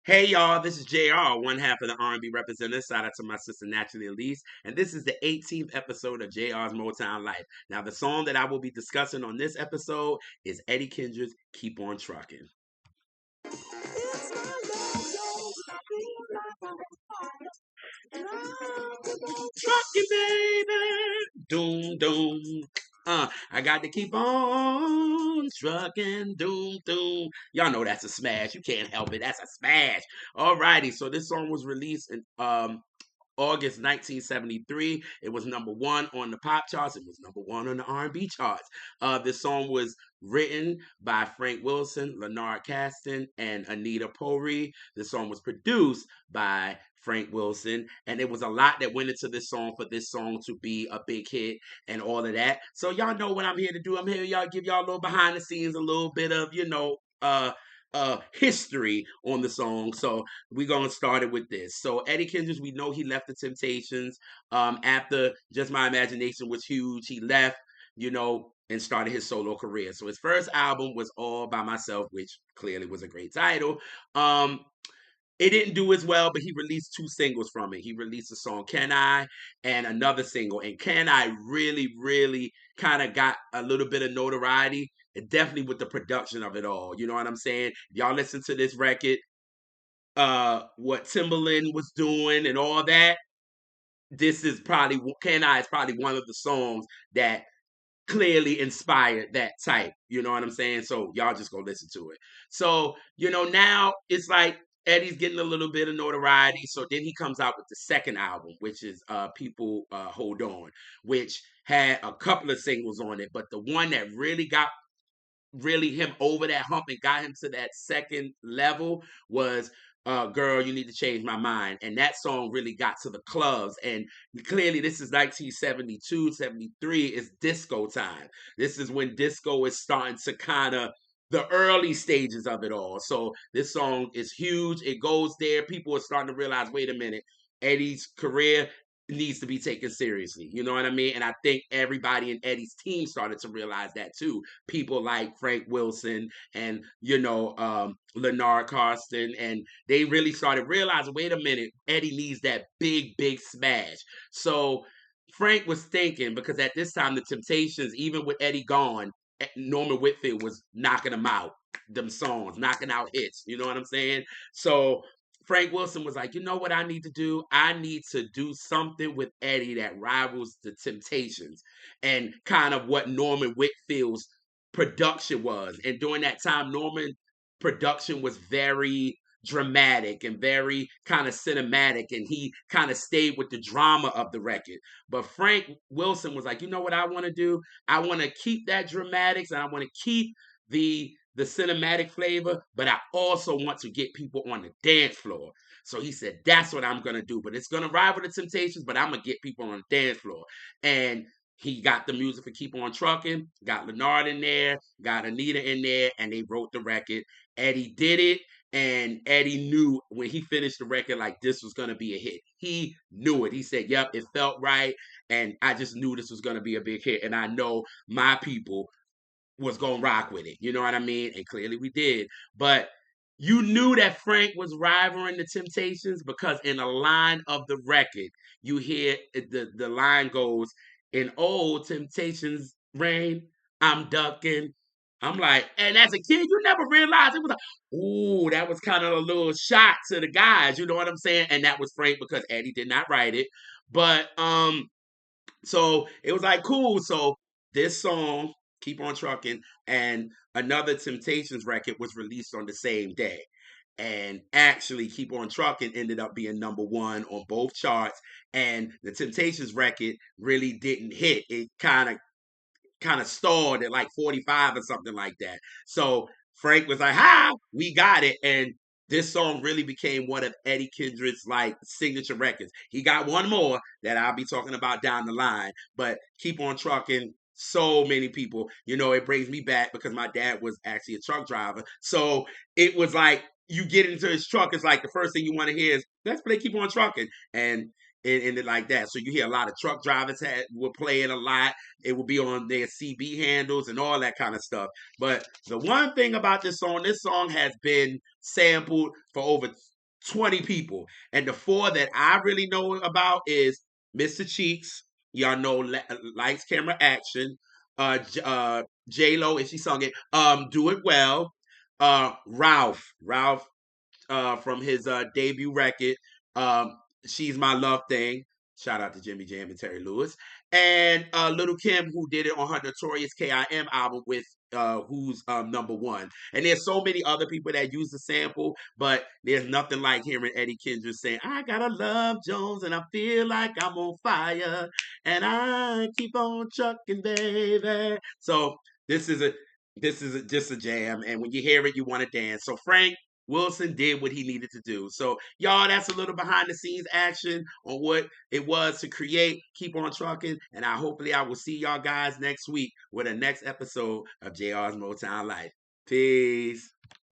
Hey y'all, this is JR, one half of the R&B representative. Shout out to my sister Naturally Elise, and this is the 18th episode of JR's Motown Life. Now, the song that I will be discussing on this episode is Eddie Kendricks' "Keep On Truckin'." Truckin', baby, doom doom. I got to keep on trucking, doom doom. Y'all know that's a smash. You can't help it. That's a smash. Alrighty, so this song was released in August 1973. It was number one on the pop charts. It was number one on the R&B charts. This song was written by Frank Wilson, Leonard Caston, and Anita Pori. This song was produced by Frank Wilson, and it was a lot that went into this song for this song to be a big hit and all of that. So y'all know what I'm here to do. I'm here, y'all, give y'all a little behind the scenes, a little bit of, history on the song. So we're gonna start it with this. So Eddie Kendricks, we know he left the Temptations after Just My Imagination was huge. He left, and started his solo career. So his first album was All by Myself, which clearly was a great title. It didn't do as well, but he released two singles from it. He released the song Can I and another single. And Can I really, really kind of got a little bit of notoriety, and definitely with the production of it all. You know what I'm saying? Y'all listen to this record, what Timberland was doing and all that. This is probably Can I is probably one of the songs that clearly inspired that type. You know what I'm saying? So y'all just go listen to it. So, now it's like Eddie's getting a little bit of notoriety. So then he comes out with the second album, which is People Hold On, which had a couple of singles on it. But the one that really got really him over that hump and got him to that second level was Girl, You Need to Change My Mind. And that song really got to the clubs. And clearly this is 1972, 73 is disco time. This is when disco is starting to kind of the early stages of it all. So this song is huge. It goes there. People are starting to realize, wait a minute, Eddie's career needs to be taken seriously. You know what I mean? And I think everybody in Eddie's team started to realize that too. People like Frank Wilson and, Leonard Carson. And they really started realizing, wait a minute, Eddie needs that big, big smash. So Frank was thinking, because at this time, the Temptations, even with Eddie gone, Norman Whitfield was knocking them out, them songs, knocking out hits. You know what I'm saying? So Frank Wilson was like, you know what I need to do? I need to do something with Eddie that rivals the Temptations and kind of what Norman Whitfield's production was. And during that time, Norman production was very dramatic and very kind of cinematic, and he kind of stayed with the drama of the record. But Frank Wilson was like, you know what I want to do? I want to keep that dramatics, and I want to keep the cinematic flavor, but I also want to get people on the dance floor. So he said, that's what I'm going to do. But it's going to rival the Temptations, but I'm going to get people on the dance floor. And he got the music for Keep On Truckin', got Leonard in there, got Anita in there, and they wrote the record. Eddie did it, and Eddie knew when he finished the record, like, this was going to be a hit. He knew it. He said, yep, it felt right, and I just knew this was going to be a big hit, and I know my people was gonna rock with it. You know what I mean? And clearly we did. But you knew that Frank was rivaling the Temptations because in a line of the record, you hear the line goes, in old Temptations reign, I'm ducking. I'm like, and as a kid, you never realized it was like, ooh, that was kind of a little shot to the guys, you know what I'm saying? And that was Frank because Eddie did not write it. But so it was like cool. So this song, Keep On Truckin', and another Temptations record was released on the same day. And actually, Keep On Truckin' ended up being number one on both charts. And the Temptations record really didn't hit. It kind of stalled at like 45 or something like that. So Frank was like, "Ha, we got it." And this song really became one of Eddie Kendricks' like signature records. He got one more that I'll be talking about down the line, but Keep On Truckin'. So many people, it brings me back because my dad was actually a truck driver. So it was like you get into his truck, it's like the first thing you want to hear is let's play Keep On Truckin'. And it like that. So you hear a lot of truck drivers were playing a lot. It will be on their CB handles and all that kind of stuff. But the one thing about this song has been sampled for over 20 people. And the four that I really know about is Mr. Cheeks. Y'all know Lights, Camera, Action. J Lo, and she sung it. Do It Well. Ralph from his debut record, She's My Love Thing. Shout out to Jimmy Jam and Terry Lewis. And Little Kim, who did it on her notorious KIM album with Who's Number One. And there's so many other people that use the sample, but there's nothing like hearing Eddie Kendricks saying, I gotta love Jones and I feel like I'm on fire and I keep on trucking, baby. So this is a just a jam, and when you hear it, you want to dance. So Frank Wilson did what he needed to do. So, y'all, that's a little behind the scenes action on what it was to create Keep On Trucking. And I will see y'all guys next week with the next episode of JR's Motown Life. Peace.